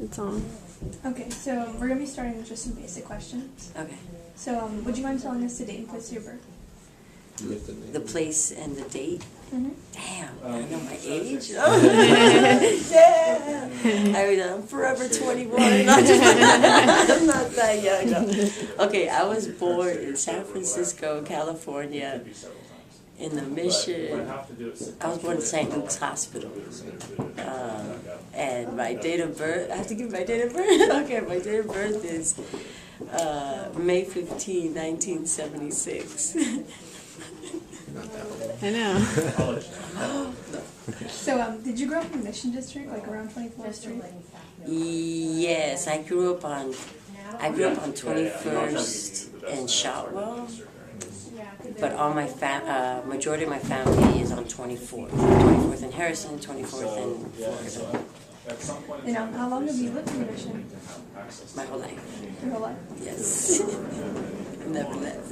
It's on. Okay, so we're going to be starting with just some basic questions. Okay. So, would you mind telling us the date and place of your birth? The place and the date? Mm-hmm. Damn, I know my age. Yeah! I'm forever 21. I'm not that young. No. Okay, I was born in San Francisco, California, in the Mission. I was born in St. Luke's Hospital. And my date of birth, I have to give my date of birth? Okay, my date of birth is May 15, 1976. I know. So, did you grow up in the Mission District, like around 24th Street? Yes, I grew up on 21st and Shotwell, but all my majority of my family is on 24th and Harrison, 24th and Florida. And how long have you lived in the Mission? My whole life. Your whole life? Yes. Never left.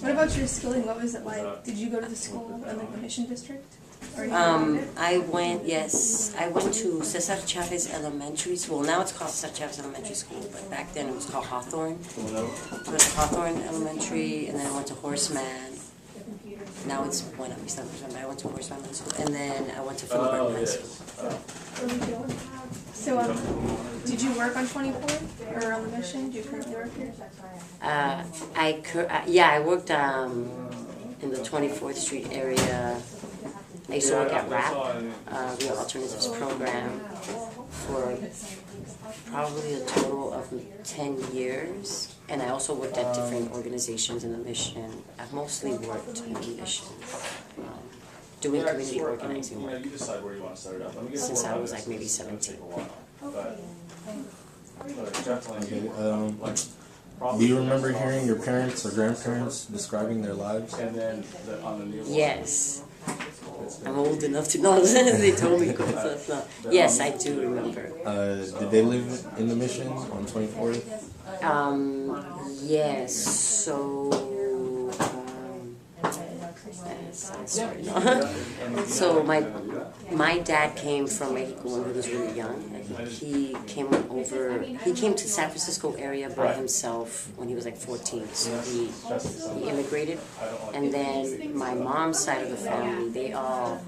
What about your schooling? What was it like? Did you go to the school in like the Mission District? Or I went to Cesar Chavez Elementary School. Now it's called Cesar Chavez Elementary School, but back then it was called Hawthorne. It was Hawthorne Elementary, and then I went to Horseman. Now it's one of these numbers. I went to Horseman High School, and then I went to Philip High School. So, did you work on 24th or on the Mission? Do you currently work here? I worked in the 24th Street area. I used to work at RAP, Real Alternatives Program, for probably a total of 10 years. And I also worked at different organizations in the Mission. I've mostly worked in the Mission, doing community organizing work since I was like maybe 17. Do you remember hearing your parents or grandparents describing their lives? Yes. I'm old enough to know. They told me cool stuff. No. Yes, I do remember. Did they live in the Mission on 24th? Yes. So, so my dad came from Mexico when he was really young. He came to San Francisco area by himself when he was like 14. So he immigrated, and then my mom's side of the family, they all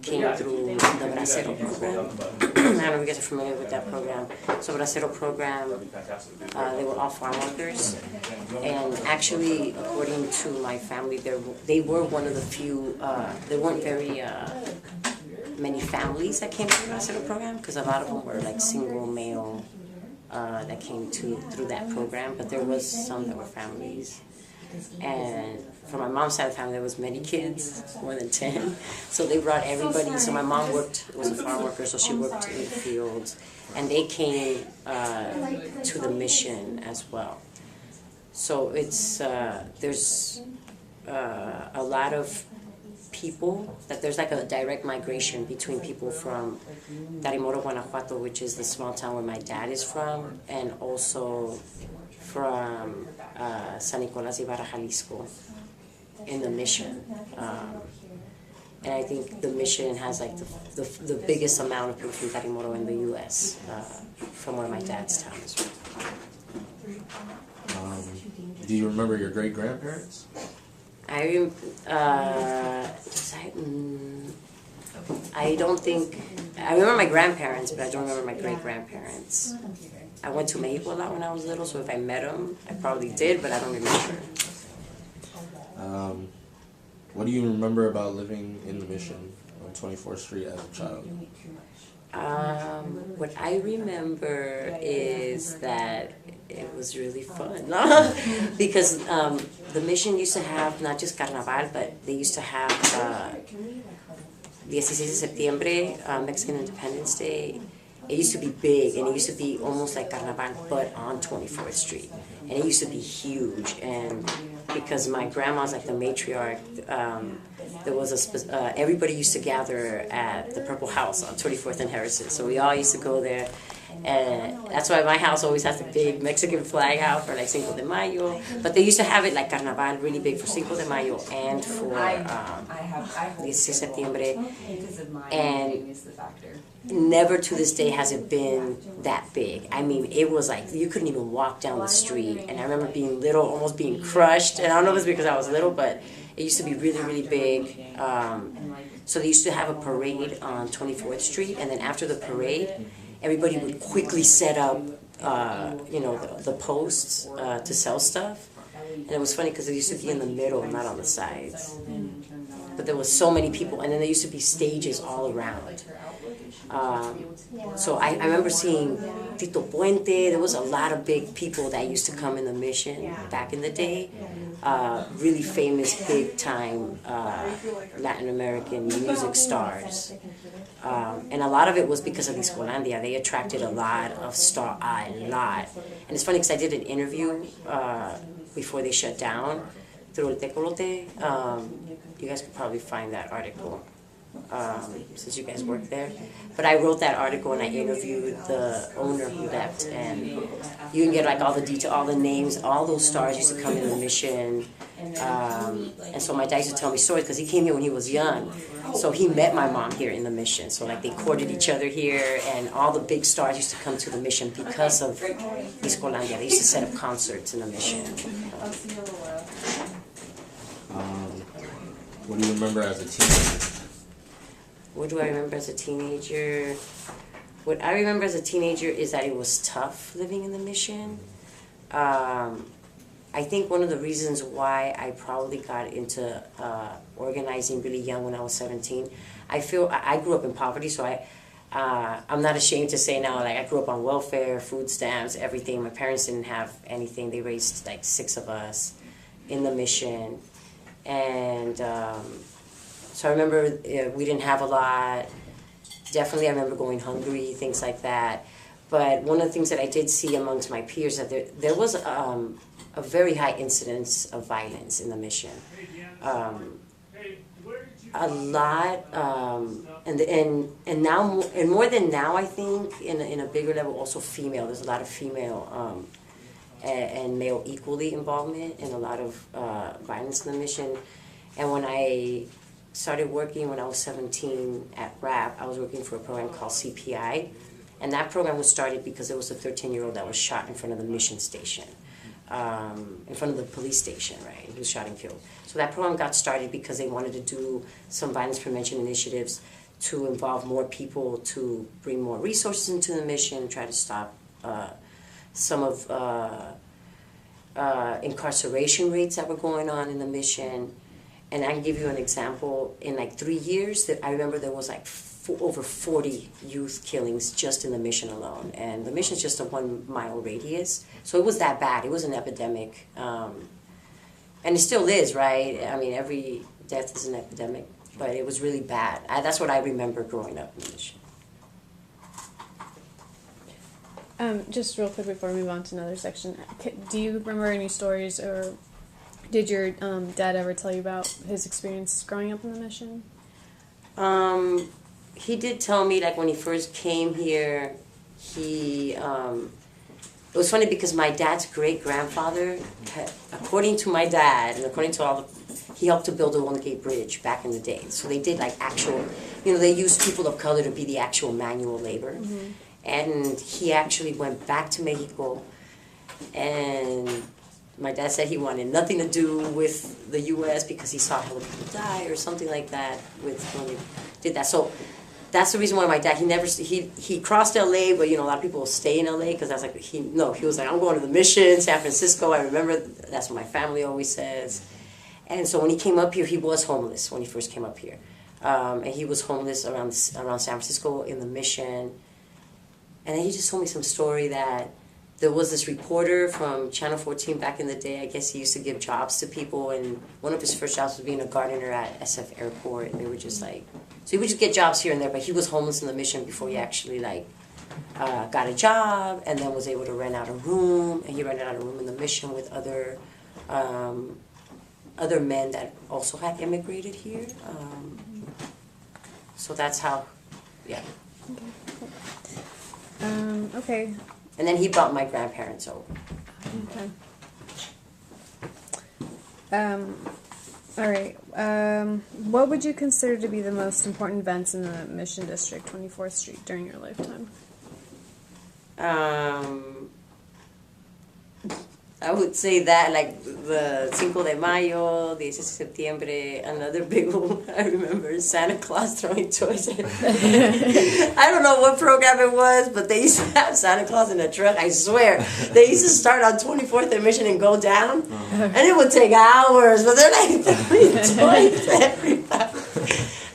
came through the Bracero program. I don't know if you guys are familiar with that program. So Bracero program, they were all farm workers, and actually, according to my family, they were one of the few. There weren't very many families that came to the Bracero program, because a lot of them were like single male that came through that program. But there was some that were families. And for my mom's side of the family, there was many kids, more than 10. So they brought everybody. So my mom was a farm worker, so she worked in the fields. And they came to the Mission as well. So it's there's a lot of people, that there's like a direct migration between people from Tarimoro, Guanajuato, which is the small town where my dad is from, and also from San Nicolas Ibarra, Jalisco, in the Mission. And I think the Mission has like the biggest amount of people from Tarimoro in the U.S. From where my dad's town is from. Do you remember your great-grandparents? I don't think, I remember my grandparents, but I don't remember my great-grandparents. I went to Mexico a lot when I was little, so if I met them, I probably did, but I don't remember. What do you remember about living in the Mission on 24th Street as a child? What I remember is that it was really fun. Because the Mission used to have not just Carnaval, but they used to have 16 de Septiembre, Mexican Independence Day. It used to be big, and it used to be almost like Carnaval, but on 24th Street. And it used to be huge, and because my grandma's like the matriarch, there was everybody used to gather at the Purple House on 24th and Harrison. So we all used to go there, And that's why my house always has a big Mexican flag out for like Cinco de Mayo. But they used to have it like Carnaval really big for Cinco de Mayo and for 16 Septiembre. And never to this day has it been that big. I mean, it was like you couldn't even walk down the street. And I remember being little, almost being crushed. And I don't know if it's because I was little, but it used to be really, really big. So they used to have a parade on 24th Street, and then after the parade, everybody would quickly set up, the posts to sell stuff. And it was funny because it used to be in the middle, not on the sides. But there was so many people, and then there used to be stages all around. So I remember seeing Tito Puente. There was a lot of big people that used to come in the Mission back in the day. Really famous, big-time Latin American music stars. And a lot of it was because of Discolandia. They attracted a lot. And it's funny because I did an interview before they shut down through El Tecolote. You guys could probably find that article. Since you guys work there. But I wrote that article and I interviewed the owner who left, and you can get like all the detail, all the names, all those stars used to come in the Mission. And so my dad used to tell me stories because he came here when he was young. So he met my mom here in the Mission. So like they courted each other here, and all the big stars used to come to the Mission because of Discolandia. They used to set up concerts in the Mission. What do you remember as a teenager? What do I remember as a teenager? What I remember as a teenager is that it was tough living in the Mission. I think one of the reasons why I probably got into organizing really young when I was 17, I feel I grew up in poverty, so I'm not ashamed to say now, like I grew up on welfare, food stamps, everything. My parents didn't have anything. They raised like 6 of us in the Mission. And so I remember we didn't have a lot. Definitely I remember going hungry, things like that. But one of the things that I did see amongst my peers that there was a very high incidence of violence in the Mission. A lot, and now, and more than now, I think, in a bigger level, also female. There's a lot of female and male equally involvement in a lot of violence in the Mission. And when I started working when I was 17 at RAP, I was working for a program called CPI. And that program was started because there was a 13-year-old that was shot in front of the Mission station, in front of the police station, right? He was shot and killed. So that program got started because they wanted to do some violence prevention initiatives to involve more people, to bring more resources into the Mission, try to stop some of incarceration rates that were going on in the Mission. And I can give you an example. In like 3 years, that I remember there was like over 40 youth killings just in the Mission alone. And the Mission is just a 1 mile radius. So it was that bad. It was an epidemic. And it still is, right? I mean, every death is an epidemic. But it was really bad. That's what I remember growing up in the Mission. Just real quick before we move on to another section, do you remember any stories, or did your dad ever tell you about his experience growing up in the Mission? He did tell me, like, when he first came here, it was funny because my dad's great-grandfather, according to my dad, and according to he helped to build the Golden Gate Bridge back in the day. So they did, like, actual, they used people of color to be the actual manual labor. Mm-hmm. And he actually went back to Mexico, and my dad said he wanted nothing to do with the U.S. because he saw hella people die or something like that when they did that. So that's the reason why my dad, he crossed L.A., but, a lot of people stay in L.A. because that's like, he was like, I'm going to the Mission, San Francisco. I remember that's what my family always says. And so when he came up here, he was homeless when he first came up here. And he was homeless around San Francisco in the Mission. And then he just told me some story that there was this reporter from Channel 14 back in the day. I guess he used to give jobs to people, and one of his first jobs was being a gardener at SF Airport. And they were just like, so he would just get jobs here and there, but he was homeless in the Mission before he actually got a job, and then was able to rent out a room. And he rented out a room in the Mission with other men that also had immigrated here. So that's how, yeah. Okay, cool. Okay. And then he brought my grandparents over. Okay. All right. What would you consider to be the most important events in the Mission District, 24th Street, during your lifetime? I would say that, like, the Cinco de Mayo, 16 de Septiembre, another big one. I remember Santa Claus throwing toys at I don't know what program it was, but they used to have Santa Claus in a truck, I swear. They used to start on 24th and Mission and go down, and it would take hours, but they're like throwing toys at everybody.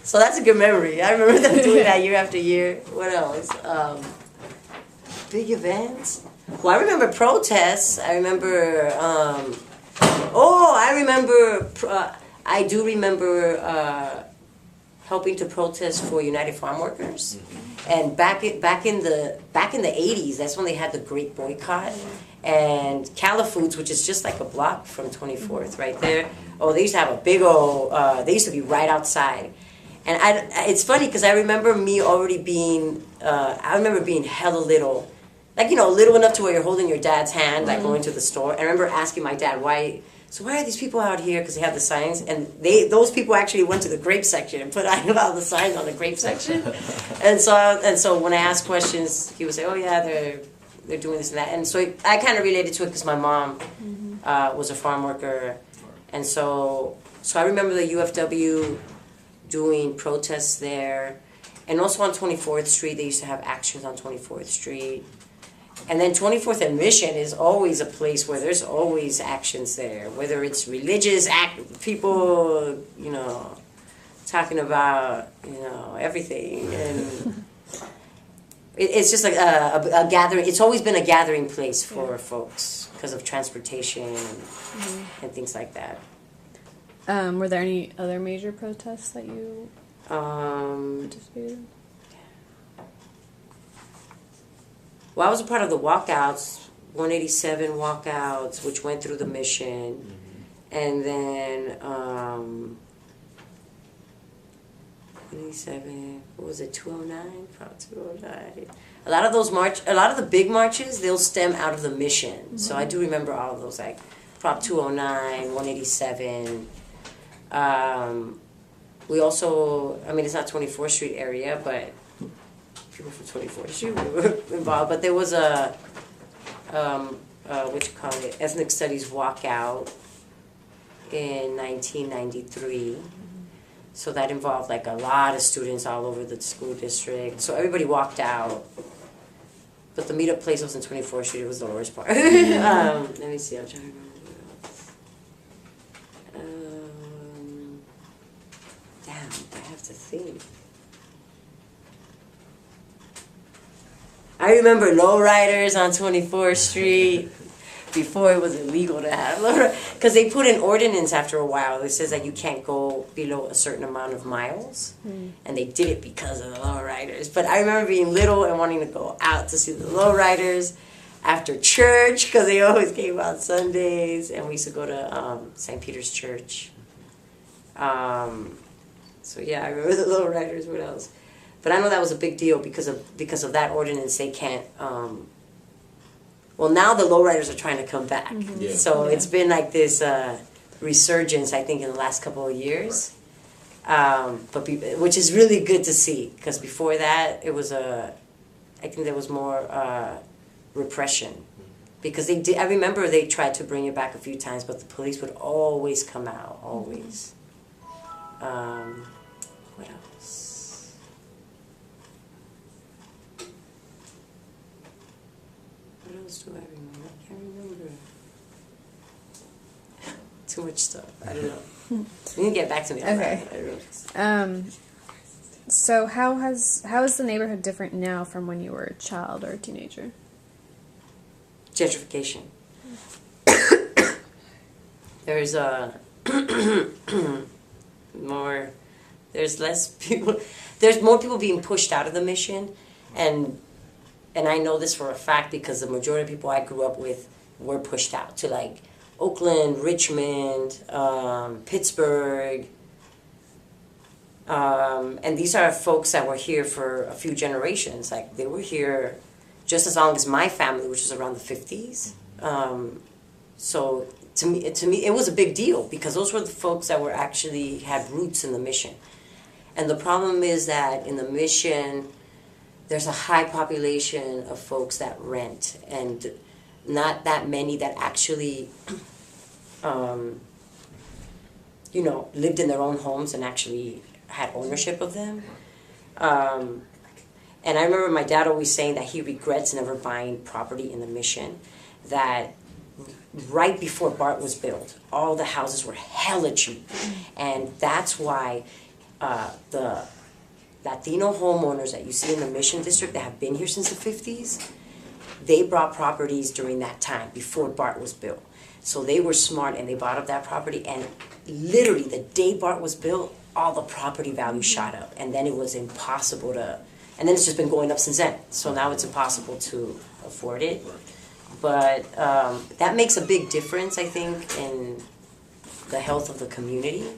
So that's a good memory. I remember them doing that year after year. What else? Big events? Well, I remember protests. I remember, I do remember helping to protest for United Farm Workers. And back in the 80s, that's when they had the Great Boycott. And Cala Foods, which is just like a block from 24th, right there. Oh, they used to have a big old, they used to be right outside. And it's funny because I remember me already being, I remember being hella little. Like, you know, little enough to where you're holding your dad's hand, like going to the store. I remember asking my dad, why are these people out here? Because they have the signs. And those people actually went to the grape section and put all the signs on the grape section. and so when I asked questions, he would say, oh, yeah, they're doing this and that. And so I kind of related to it because my mom was a farm worker. And so I remember the UFW doing protests there. And also on 24th Street, they used to have actions on 24th Street. And then 24th and Mission is always a place where there's always actions there, whether it's religious people, you know, talking about, you know, everything. And it's just like a gathering. It's always been a gathering place for folks because of transportation and things like that. Were there any other major protests that you participated in? Well, I was a part of the walkouts, 187 walkouts, which went through the Mission. And then, 187, what was it, 209? Prop 209. A lot of the big marches, they'll stem out of the Mission. So I do remember all of those, like Prop 209, 187. We also, I mean, it's not 24th Street area, but people from 24th Street were involved, but there was a ethnic studies walkout in 1993. So that involved like a lot of students all over the school district. So everybody walked out, but the meetup place was in 24th Street. It was the worst part. Let me see. I'm trying to remember what else. Damn, I have to think. I remember lowriders on 24th Street before it was illegal to have lowriders. Because they put an ordinance after a while that says that you can't go below a certain amount of miles. And they did it because of the lowriders. But I remember being little and wanting to go out to see the lowriders after church because they always came out Sundays. And we used to go to St. Peter's Church. So yeah, I remember the lowriders. What else? But I know that was a big deal because of that ordinance. They can't. Well, now the lowriders are trying to come back. So it's been like this resurgence, I think, in the last couple of years. Which is really good to see because before that it was I think there was more repression because they did. I remember they tried to bring it back a few times, but the police would always come out, always. What else? What else do I remember? I can't remember. Too much stuff. I don't know. You can get back to me on that. Okay. So how is the neighborhood different now from when you were a child or a teenager? Gentrification. There's there's less people. There's more people being pushed out of the Mission, and I know this for a fact because the majority of people I grew up with were pushed out to like Oakland, Richmond, Pittsburgh. And these are folks that were here for a few generations. Like they were here just as long as my family, which was around the 50s. So to me, it was a big deal because those were the folks that were actually had roots in the mission. And the problem is that in the mission, there's a high population of folks that rent and not that many that actually, lived in their own homes and actually had ownership of them. And I remember my dad always saying that he regrets never buying property in the mission, that right before BART was built, all the houses were hella cheap. And that's why the Latino homeowners that you see in the Mission District that have been here since the 50s, they bought properties during that time before BART was built. So they were smart and they bought up that property, and literally the day BART was built, all the property value shot up, and then it was impossible to, and then it's just been going up since then. So now it's impossible to afford it. But that makes a big difference, I think, in the health of the community,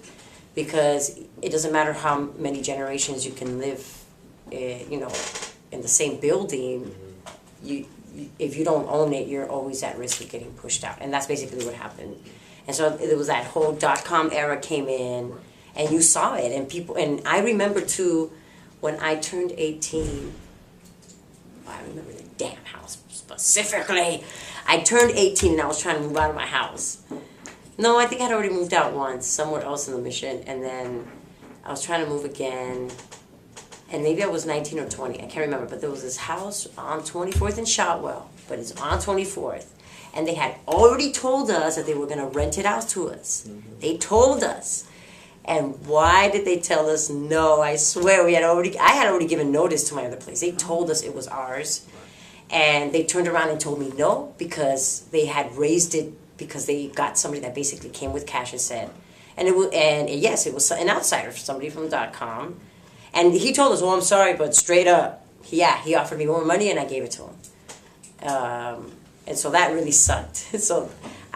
because it doesn't matter how many generations you can live, in the same building. If you don't own it, you're always at risk of getting pushed out, and that's basically what happened. And so it was that whole .com era came in, and you saw it, and people. And I remember too, when I turned 18. I remember the damn house specifically. I turned 18 and I was trying to move out of my house. No, I think I'd already moved out once, somewhere else in the mission, and then I was trying to move again, and maybe I was 19 or 20, I can't remember, but there was this house on 24th and Shotwell, but it's on 24th, and they had already told us that they were going to rent it out to us. Mm-hmm. They told us. And why did they tell us no? I swear I had already given notice to my other place. They told us it was ours, and they turned around and told me no because they had raised it, because they got somebody that basically came with cash and said, and yes, it was an outsider, somebody from .com, and he told us, "Oh, I'm sorry, but straight up, he offered me more money and I gave it to him," and so that really sucked. So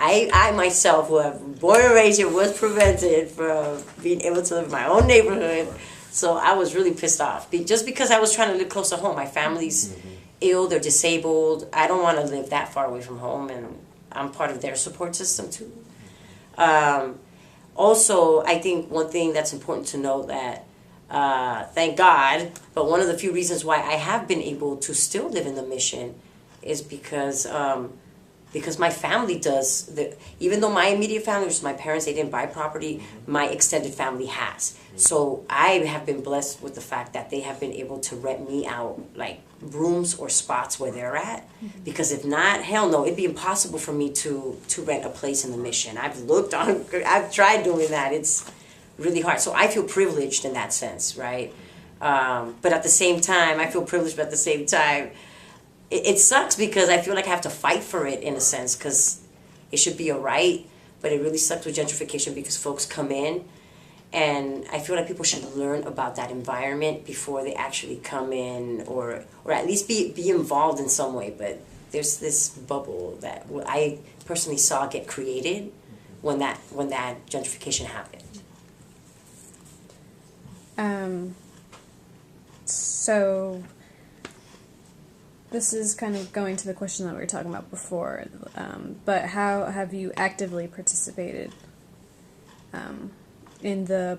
I myself, who have born and raised here, was prevented from being able to live in my own neighborhood. So I was really pissed off, just because I was trying to live close to home. My family's ill, they're disabled. I don't want to live that far away from home, and I'm part of their support system too. Also, I think one thing that's important to note that, thank God, but one of the few reasons why I have been able to still live in the mission is because my family does. Even though my immediate family, which is my parents, they didn't buy property, my extended family has. So I have been blessed with the fact that they have been able to rent me out, like rooms or spots where they're at. Because if not, hell no, it'd be impossible for me to rent a place in the mission. I've tried doing that. It's really hard. So I feel privileged in that sense, right? But at the same time, I feel privileged, but at the same time, it sucks because I feel like I have to fight for it in a sense, because it should be a right, but it really sucks with gentrification because folks come in, and I feel like people should learn about that environment before they actually come in, or at least be involved in some way. But there's this bubble that I personally saw get created when that gentrification happened. So this is kind of going to the question that we were talking about before, but how have you actively participated in the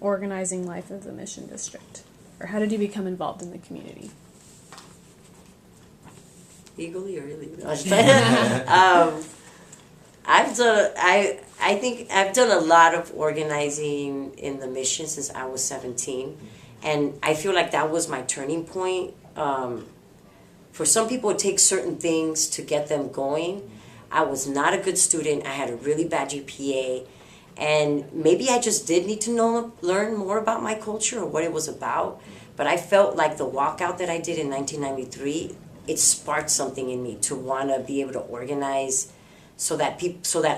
organizing life of the Mission District? Or how did you become involved in the community? Legally or illegally? I think I've done a lot of organizing in the mission since I was 17, and I feel like that was my turning point. For some people, it takes certain things to get them going. I was not a good student. I had a really bad GPA, and maybe I just did need to learn more about my culture or what it was about. But I felt like the walkout that I did in 1993, it sparked something in me to want to be able to organize so that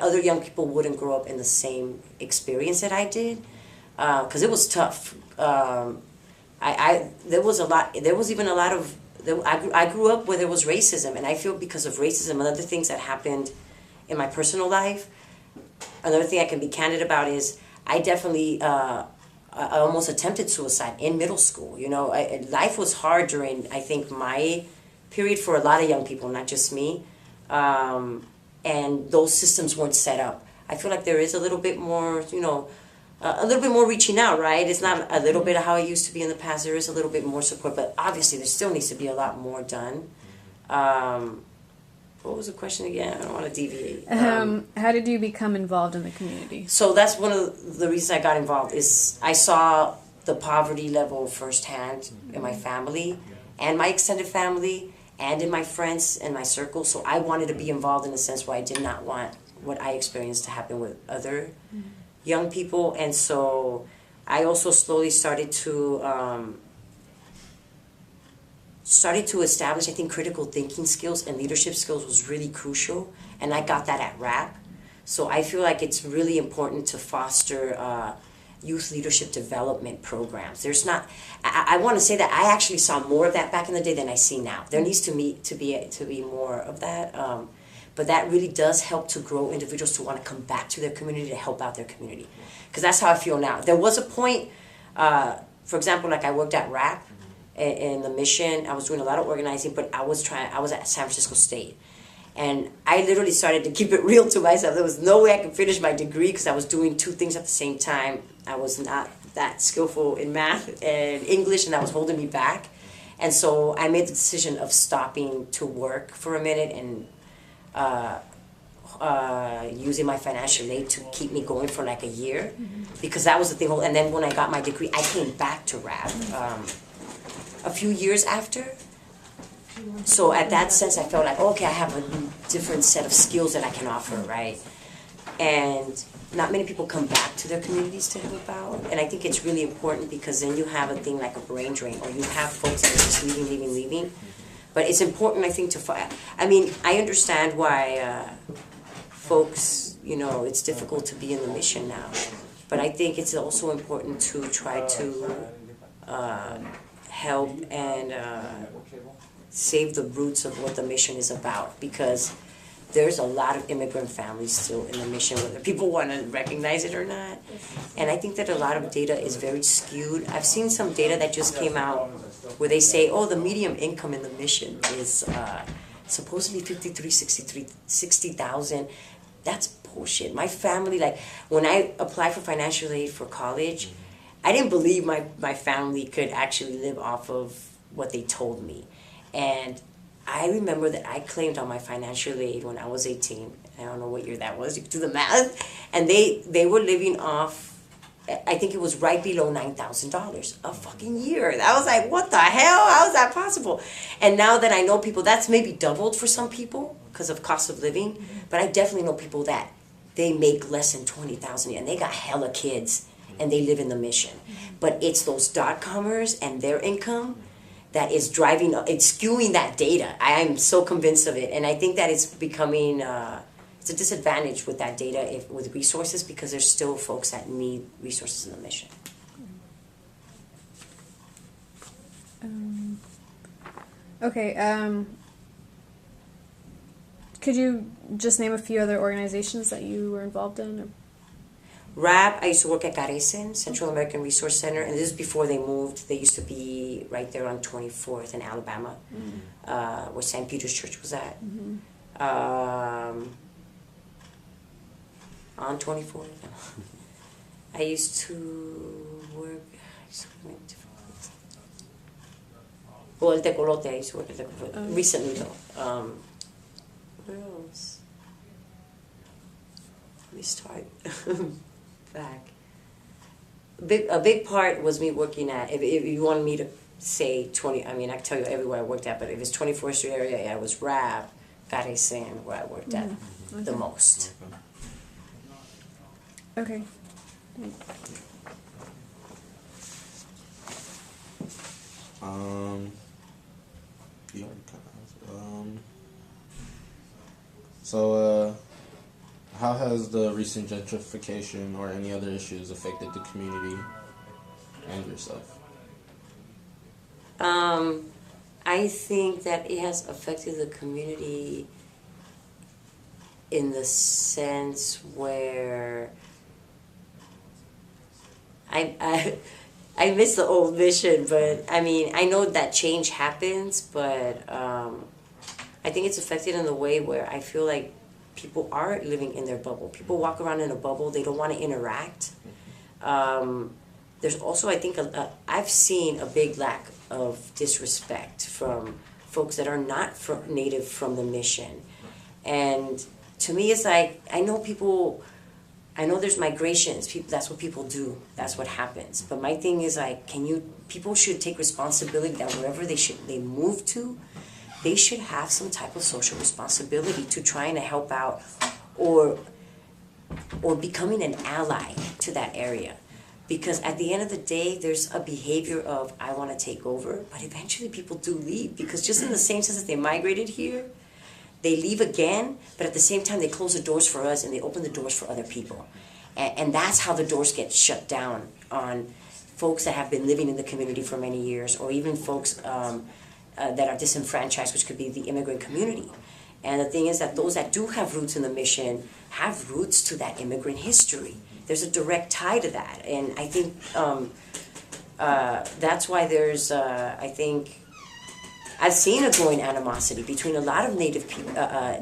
other young people wouldn't grow up in the same experience that I did, because it was tough. I grew up where there was racism, and I feel because of racism and other things that happened in my personal life. Another thing I can be candid about is I definitely I almost attempted suicide in middle school. Life was hard during, I think, my period for a lot of young people, not just me. And those systems weren't set up. I feel like there is a little bit more, you know, a little bit more reaching out, right? It's not a little bit of how it used to be in the past. There is a little bit more support, but obviously there still needs to be a lot more done. What was the question again? I don't want to deviate. How did you become involved in the community? So that's one of the reasons I got involved is I saw the poverty level firsthand in my family and my extended family and in my friends and my circle. So I wanted to be involved in a sense where I did not want what I experienced to happen with other young people. And so I also slowly started to establish, I think, critical thinking skills and leadership skills was really crucial. And I got that at RAP. So I feel like it's really important to foster youth leadership development programs. There's not, I want to say that I actually saw more of that back in the day than I see now. There needs to be more of that. But that really does help to grow individuals to want to come back to their community, to help out their community. Because that's how I feel now. There was a point, for example, like I worked at RAP in the mission. I was doing a lot of organizing, but I was at San Francisco State. And I literally started to keep it real to myself. There was no way I could finish my degree because I was doing two things at the same time. I was not that skillful in math and English, and that was holding me back. And so I made the decision of stopping to work for a minute and using my financial aid to keep me going for like a year, because that was the thing. And then when I got my degree, I came back to RAP a few years after. So at that sense, I felt like, okay, I have a different set of skills that I can offer, right? And not many people come back to their communities to help out. And I think it's really important because then you have a thing like a brain drain, or you have folks that are just leaving. But it's important, I think, I mean, I understand why folks, you know, it's difficult to be in the mission now. But I think it's also important to try to help and save the roots of what the mission is about, because there's a lot of immigrant families still in the mission, whether people want to recognize it or not. And I think that a lot of data is very skewed. I've seen some data that just came out where they say, oh, the median income in the mission is supposedly $60,000. That's bullshit. My family, like, when I applied for financial aid for college, I didn't believe my family could actually live off of what they told me. And I remember that I claimed on my financial aid when I was 18. I don't know what year that was. You can do the math. And they were living off, I think it was right below $9,000 a fucking year. I was like, what the hell? How is that possible? And now that I know people, that's maybe doubled for some people because of cost of living. But I definitely know people that they make less than $20,000 and they got hella kids and they live in the mission. But it's those dot-commers and their income that is driving, it's skewing that data. I am so convinced of it. And I think that it's becoming, it's a disadvantage with that data, with resources, because there's still folks that need resources in the mission. Okay, could you just name a few other organizations that you were involved in? Or? RAP, I used to work at Carecen, Central American Resource Center, and this is before they moved. They used to be right there on 24th in Alabama, where St. Peter's Church was at. On 24th. I used to work, El Tecolote, I used to work at Tecolote. Recently though. Where else? Let me start. Back. A big part was me working at, if you wanted me to say 20, I mean, I can tell you everywhere I worked at, but if it's 24th Street area, yeah, it was RAP, Carecen, where I worked at the most. Okay. Yeah, so, how has the recent gentrification or any other issues affected the community and yourself? I think that it has affected the community in the sense where I miss the old mission, but I mean, I know that change happens, but I think it's affected in the way where I feel like people are living in their bubble. People walk around in a bubble, they don't want to interact. There's also, I think, I've seen a big lack of disrespect from folks that are not native from the mission. And to me, it's like, I know there's migrations. That's what people do. That's what happens. But my thing is like, people should take responsibility that wherever they move to, they should have some type of social responsibility to trying to help out or becoming an ally to that area. Because at the end of the day, there's a behavior of, I want to take over, but eventually people do leave. Because just in the same sense that they migrated here, they leave again, but at the same time they close the doors for us and they open the doors for other people. And that's how the doors get shut down on folks that have been living in the community for many years, or even folks that are disenfranchised, which could be the immigrant community. And the thing is that those that do have roots in the mission have roots to that immigrant history. There's a direct tie to that. And I think that's why there's, I think, I've seen a growing animosity between a lot of Native people,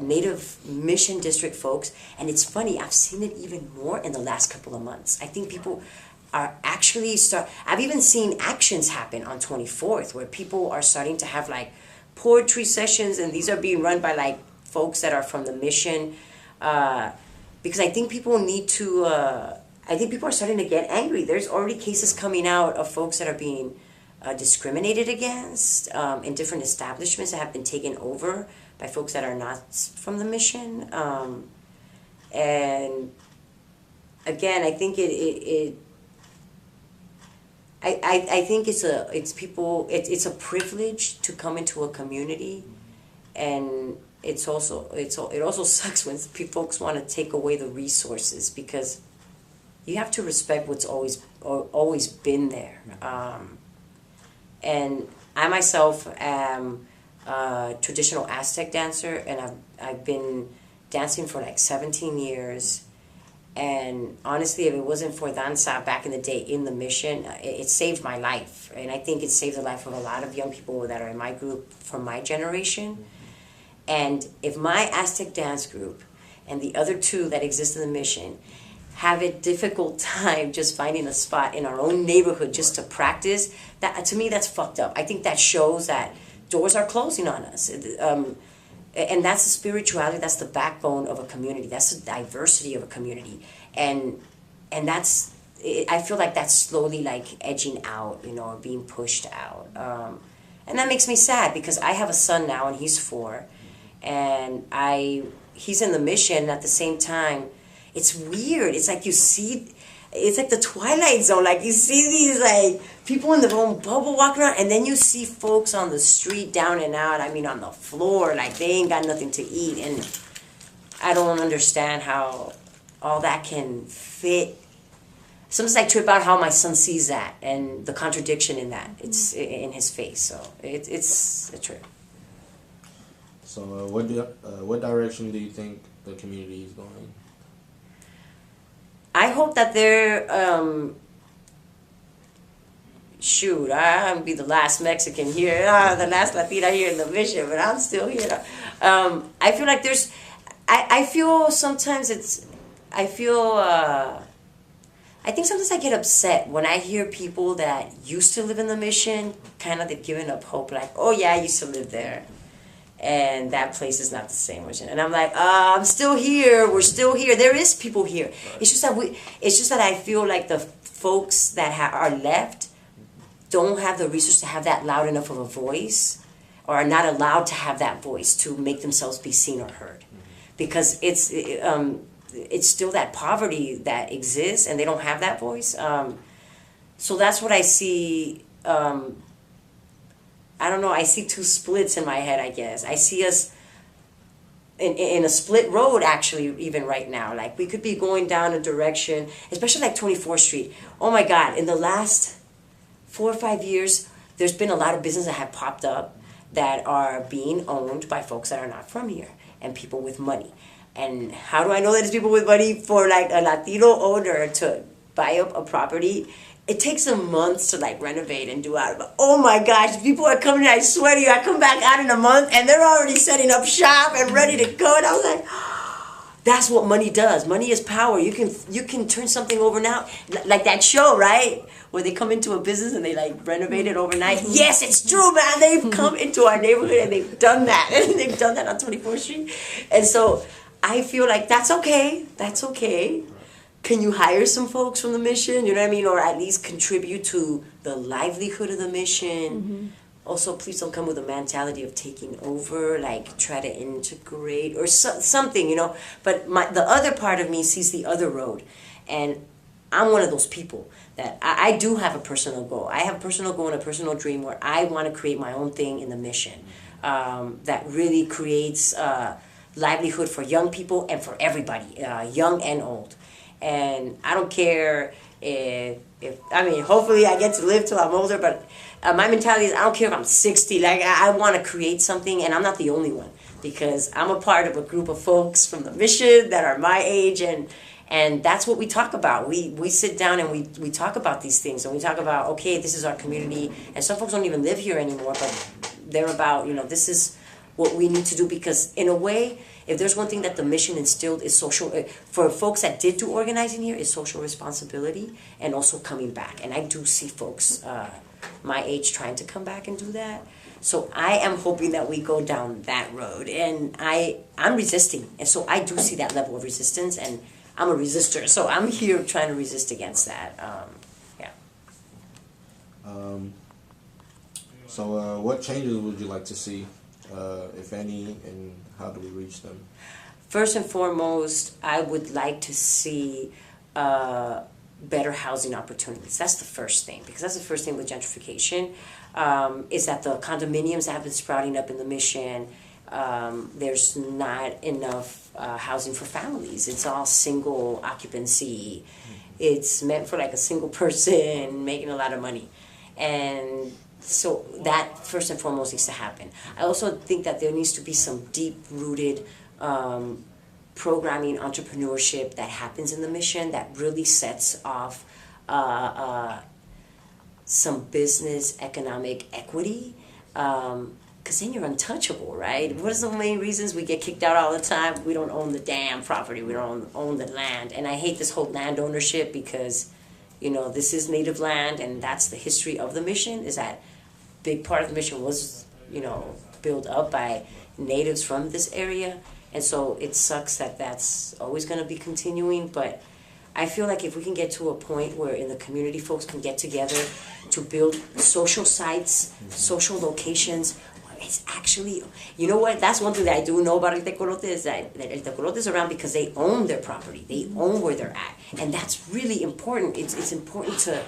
Native Mission District folks, and it's funny, I've seen it even more in the last couple of months. I think people are actually I've even seen actions happen on 24th where people are starting to have like poetry sessions, and these are being run by like folks that are from the mission, because I think people need to, I think people are starting to get angry. There's already cases coming out of folks that are being discriminated against in different establishments that have been taken over by folks that are not from the mission. And again, I think I think it's a privilege to come into a community, and it also sucks when folks want to take away the resources, because you have to respect what's always been there. And I myself am a traditional Aztec dancer, and I've been dancing for like 17 years. And honestly, if it wasn't for danza back in the day in the mission, it saved my life. And I think it saved the life of a lot of young people that are in my group from my generation. And if my Aztec dance group and the other two that exist in the mission have a difficult time just finding a spot in our own neighborhood just to practice, that to me, that's fucked up. I think that shows that doors are closing on us. And that's the spirituality, that's the backbone of a community, that's the diversity of a community. And that's, I feel like that's slowly like edging out, or being pushed out. And that makes me sad, because I have a son now and he's 4. And he's in the mission at the same time. It's weird. It's like it's like the Twilight Zone. Like you see these like people in their own bubble walking around, and then you see folks on the street down and out. I mean, on the floor, like they ain't got nothing to eat. And I don't understand how all that can fit. Sometimes I trip out how my son sees that and the contradiction in that. It's in his face. So it's a trip. So what direction do you think the community is going? I hope that they're, I'll be the last Mexican here, the last Latina here in the mission, but I'm still here. I feel like I feel sometimes I think sometimes I get upset when I hear people that used to live in the mission, kind of they've given up hope, like, oh yeah, I used to live there. And that place is not the same. And I'm like, I'm still here. We're still here. There is people here. Right. It's just that I feel like the folks that are left don't have the resources to have that loud enough of a voice, or are not allowed to have that voice to make themselves be seen or heard, because it's still that poverty that exists, and they don't have that voice. So that's what I see. I don't know, I see 2 splits in my head, I guess. I see us in a split road, actually, even right now. Like, we could be going down a direction, especially like 24th Street. Oh my God, in the last 4 or 5 years, there's been a lot of businesses that have popped up that are being owned by folks that are not from here, and people with money. And how do I know that it's people with money? For like a Latino owner to buy up a property it takes them months to like renovate and do out. But oh my gosh, people are coming. I swear to you, I come back out in a month and they're already setting up shop and ready to go. And I was like, that's what money does. Money is power. You can turn something over now, like that show, right? Where they come into a business and they like renovate it overnight. Yes, it's true, man. They've come into our neighborhood and they've done that. And they've done that on 24th Street. And so I feel like that's okay. That's okay. Can you hire some folks from the mission? You know what I mean? Or at least contribute to the livelihood of the mission. Also, please don't come with a mentality of taking over, like try to integrate or something, you know. But the other part of me sees the other road. And I'm one of those people that I do have a personal goal. I have a personal goal and a personal dream where I want to create my own thing in the mission that really creates livelihood for young people and for everybody, young and old. And I don't care if I mean, hopefully I get to live till I'm older, but my mentality is I don't care if I'm 60. Like, I want to create something, and I'm not the only one because I'm a part of a group of folks from the mission that are my age, and that's what we talk about. We sit down and we talk about these things, and we talk about, okay, this is our community, and some folks don't even live here anymore, but they're about, you know, this is what we need to do because in a way, if there's one thing that the mission instilled is social, for folks that did do organizing here, is social responsibility and also coming back. And I do see folks my age trying to come back and do that. So I am hoping that we go down that road. And I'm resisting. And so I do see that level of resistance, and I'm a resistor. So I'm here trying to resist against that. So what changes would you like to see, if any, and how do we reach them? First and foremost, I would like to see better housing opportunities. That's the first thing, because that's the first thing with gentrification, is that the condominiums that have been sprouting up in the mission, there's not enough housing for families. It's all single occupancy. It's meant for like a single person making a lot of money. And so that first and foremost needs to happen. I also think that there needs to be some deep-rooted programming, entrepreneurship that happens in the mission that really sets off some business economic equity. Because then you're untouchable, right? What are the main reasons we get kicked out all the time? We don't own the damn property. We don't own the land. And I hate this whole land ownership because, you know, this is native land, and that's the history of the mission, is that big part of the mission was, you know, built up by natives from this area. And so it sucks that that's always going to be continuing. But I feel like if we can get to a point where in the community folks can get together to build social sites, social locations, where it's actually, you know what, that's one thing that I do know about El Tecolote is that El Tecolote is around because they own their property. They own where they're at. And that's really important. It's important to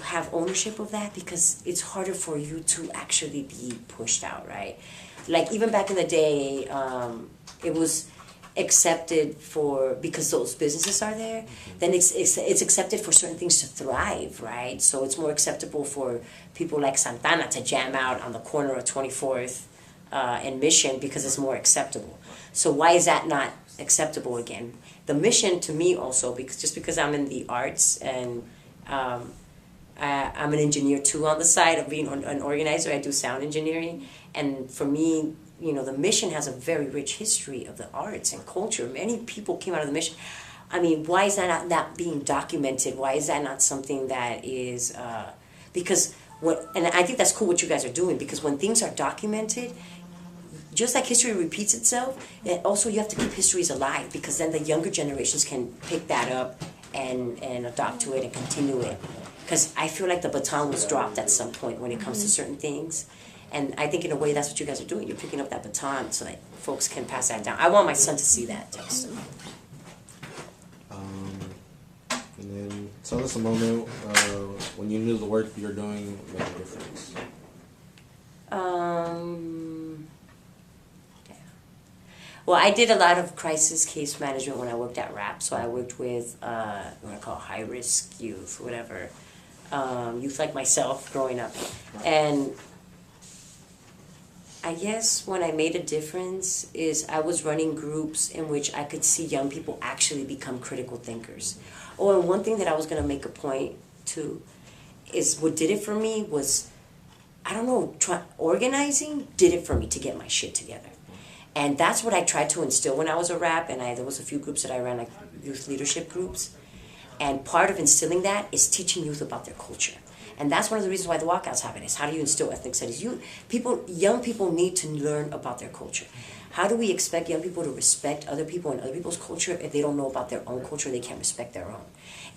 have ownership of that because it's harder for you to actually be pushed out, right? Like even back in the day, it was accepted for, because those businesses are there, then it's accepted for certain things to thrive, right? So it's more acceptable for people like Santana to jam out on the corner of 24th and Mission because it's more acceptable. So why is that not acceptable again? The Mission to me also, because I'm in the arts and I'm an engineer too on the side of being an organizer. I do sound engineering, and for me, you know, the mission has a very rich history of the arts and culture. Many people came out of the mission. I mean, why is that not being documented? Why is that not something that is, because and I think that's cool what you guys are doing, because when things are documented, just like history repeats itself, also you have to keep histories alive, because then the younger generations can pick that up and adopt to it and continue it. Because I feel like the baton was dropped at some point when it comes to certain things. And I think in a way that's what you guys are doing. You're picking up that baton so that folks can pass that down. I want my son to see that type of stuff. And then tell us a moment when you knew the work you're doing made a difference. Yeah. Well, I did a lot of crisis case management when I worked at RAP. So I worked with what I call high-risk youth, whatever. Youth like myself growing up. And I guess when I made a difference is I was running groups in which I could see young people actually become critical thinkers. Oh, and one thing that I was going to make a point too, is what did it for me was, I don't know, organizing did it for me to get my shit together. And that's what I tried to instill when I was a rap, and there was a few groups that I ran, like youth leadership groups. And part of instilling that is teaching youth about their culture. And that's one of the reasons why the walkouts happen, is how do you instill ethnic studies? Young people need to learn about their culture. How do we expect young people to respect other people and other people's culture if they don't know about their own culture, they can't respect their own?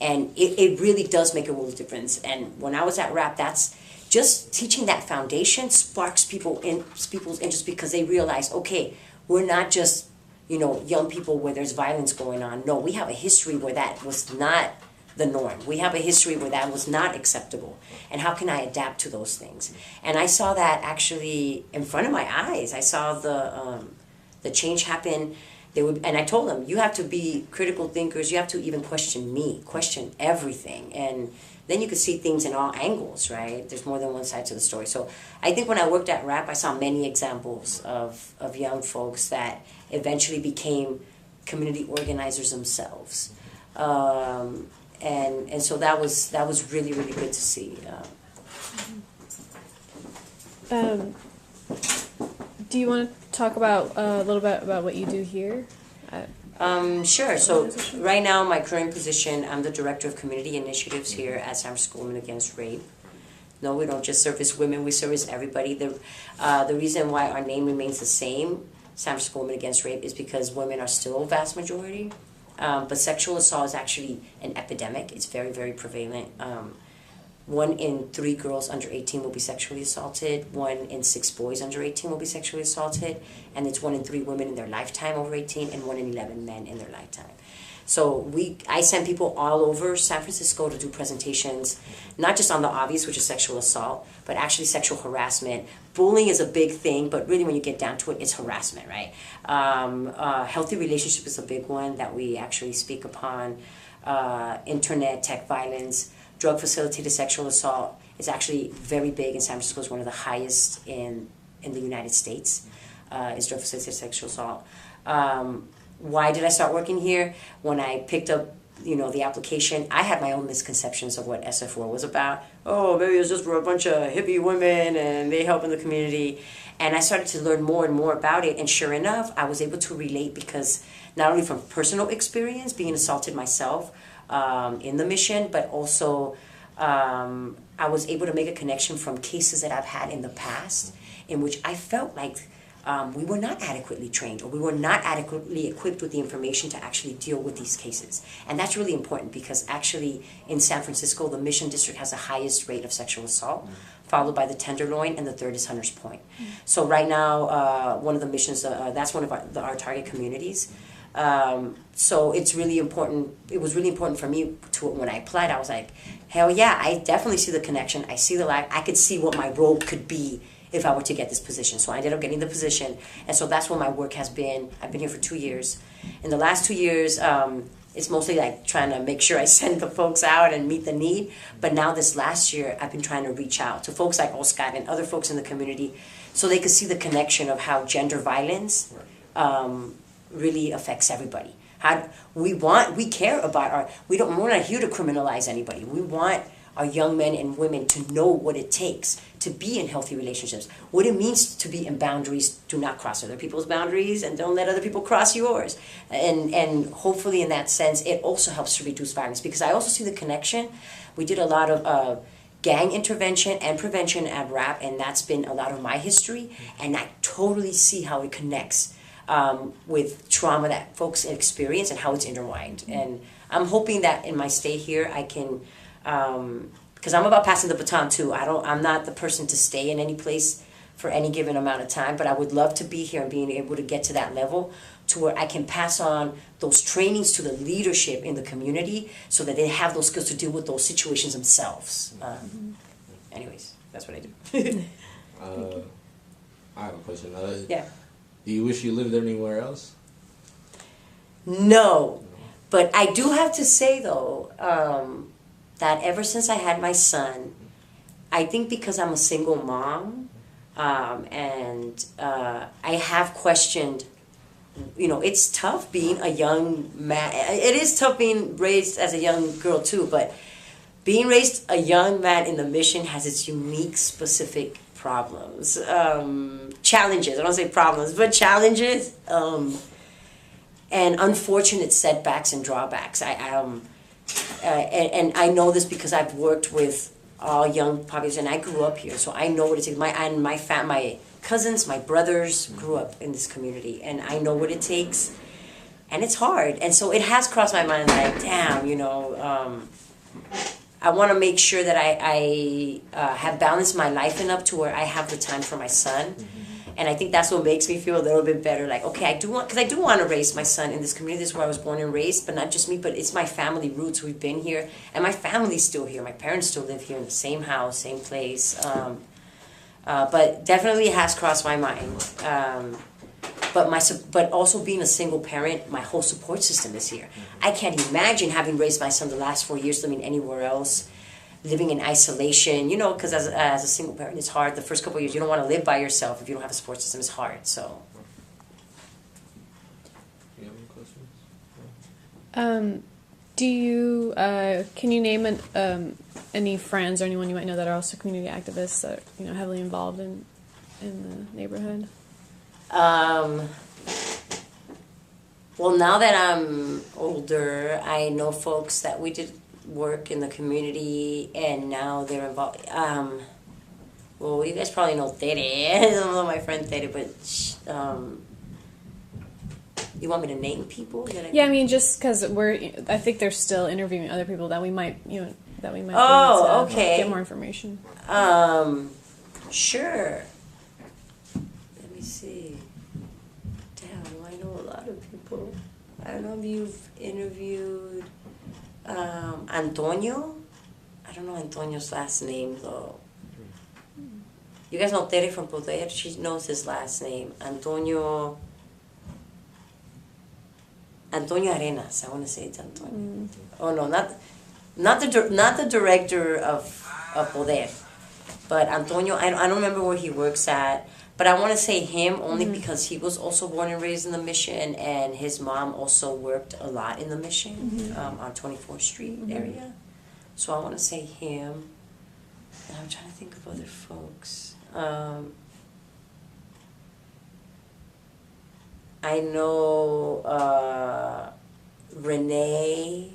And it really does make a world of difference. And when I was at rap, that's just teaching that foundation sparks people's interest, because they realize, okay, we're not just, young people where there's violence going on. No, we have a history where that was not the norm. We have a history where that was not acceptable. And how can I adapt to those things? And I saw that actually in front of my eyes. I saw the change happen. And I told them, you have to be critical thinkers. You have to even question me, question everything. And then you could see things in all angles, right? There's more than one side to the story. So I think when I worked at RAP, I saw many examples of young folks that eventually became community organizers themselves. And so that was really, really good to see. Do you want to talk about a little bit about what you do here? Sure. So right now, my current position, I'm the Director of Community Initiatives here at San Francisco Women Against Rape. No, we don't just service women, we service everybody. The reason why our name remains the same, San Francisco Women Against Rape, is because women are still a vast majority. But sexual assault is actually an epidemic. It's very, very prevalent. 1 in 3 girls under 18 will be sexually assaulted. 1 in 6 boys under 18 will be sexually assaulted. And it's 1 in 3 women in their lifetime over 18 and 1 in 11 men in their lifetime. So I send people all over San Francisco to do presentations, not just on the obvious, which is sexual assault, but actually sexual harassment. Bullying is a big thing, but really when you get down to it, it's harassment, right? Healthy relationship is a big one that we actually speak upon. Internet, tech violence, drug-facilitated sexual assault is actually very big in San Francisco. It's one of the highest in the United States, is drug-facilitated sexual assault. Why did I start working here? When I picked up, the application, I had my own misconceptions of what SF4 was about. Oh, maybe it's just for a bunch of hippie women and they help in the community. And I started to learn more and more about it. And sure enough, I was able to relate, because not only from personal experience, being assaulted myself in the mission, but also I was able to make a connection from cases that I've had in the past in which I felt like we were not adequately trained, or we were not adequately equipped with the information to actually deal with these cases. And that's really important, because actually in San Francisco, the Mission District has the highest rate of sexual assault, followed by the Tenderloin, and the third is Hunters Point. So right now, one of the missions, that's one of our target communities. So it's really important. It was really important for me to, when I applied, I was like, hell yeah, I definitely see the connection. I see the lack. I could see what my role could be if I were to get this position. So I ended up getting the position. And so that's what my work has been. I've been here for 2 years. In the last 2 years, it's mostly like trying to make sure I send the folks out and meet the need. But now this last year, I've been trying to reach out to folks like Oscar and other folks in the community so they could see the connection of how gender violence really affects everybody. We care about we're not here to criminalize anybody. We want our young men and women to know what it takes to be in healthy relationships, what it means to be in boundaries. Do not cross other people's boundaries, and don't let other people cross yours. And hopefully in that sense, it also helps to reduce violence, because I also see the connection. We did a lot of gang intervention and prevention at RAP, and that's been a lot of my history, and I totally see how it connects with trauma that folks experience and how it's intertwined. And I'm hoping that in my stay here, I can, because I'm about passing the baton too. I'm not the person to stay in any place for any given amount of time, but I would love to be here and being able to get to that level to where I can pass on those trainings to the leadership in the community so that they have those skills to deal with those situations themselves. Anyways, that's what I do. I have a question. Yeah. Do you wish you lived anywhere else? No. But I do have to say, though, that ever since I had my son, I think because I'm a single mom, and I have questioned, it's tough being a young man. It is tough being raised as a young girl, too, but being raised a young man in the mission has its unique, specific problems, challenges. I don't say problems, but challenges, and unfortunate setbacks and drawbacks. And I know this because I've worked with all young population, and I grew up here, so I know what it takes. My cousins, my brothers grew up in this community, and I know what it takes, and it's hard. And so it has crossed my mind, like, damn, I want to make sure that I have balanced my life enough to where I have the time for my son. And I think that's what makes me feel a little bit better. Like, okay, I do want to raise my son in this community. This is where I was born and raised, but not just me, but it's my family roots. We've been here, and my family's still here. My parents still live here in the same house, same place. But definitely it has crossed my mind. But also being a single parent, my whole support system is here. I can't imagine having raised my son the last 4 years living anywhere else, living in isolation, because as a single parent, it's hard. The first couple of years, you don't want to live by yourself if you don't have a support system. It's hard. So. You have any questions? Do you can you name any friends or anyone you might know that are also community activists that heavily involved in the neighborhood? Well, now that I'm older, I know folks that we did work in the community, and now they're involved. Well, you guys probably know Tere. I don't know my friend Tere, but you want me to name people? Yeah, I mean, just because I think they're still interviewing other people that we might, that we might. Oh, okay. Get more information. Sure. Let me see. Damn, I know a lot of people. I don't know if you've interviewed Antonio. I don't know Antonio's last name though. You guys know Tere from Poder? She knows his last name. Antonio Arenas. I want to say it's Antonio. Oh no, not the director of Poder, but Antonio. I don't remember where he works at, but I want to say him only because he was also born and raised in the mission, and his mom also worked a lot in the mission on 24th Street area. So I want to say him. And I'm trying to think of other folks. I know Renee.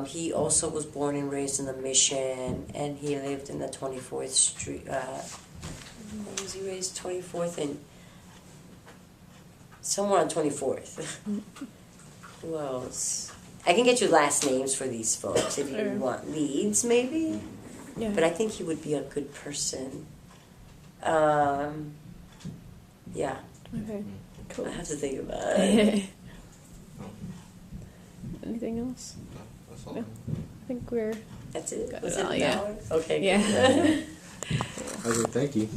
He also was born and raised in the mission, and he lived in the 24th Street. Where was he raised? 24th and somewhere on 24th. Who else? I can get you last names for these folks if you want leads, maybe. Yeah. But I think he would be a good person. Yeah. Okay. Cool. I have to think about it. Anything else? No, that's all. No. I think we're. That's it? Got Was it it all, an yeah. hour? Okay. Yeah. Okay, thank you.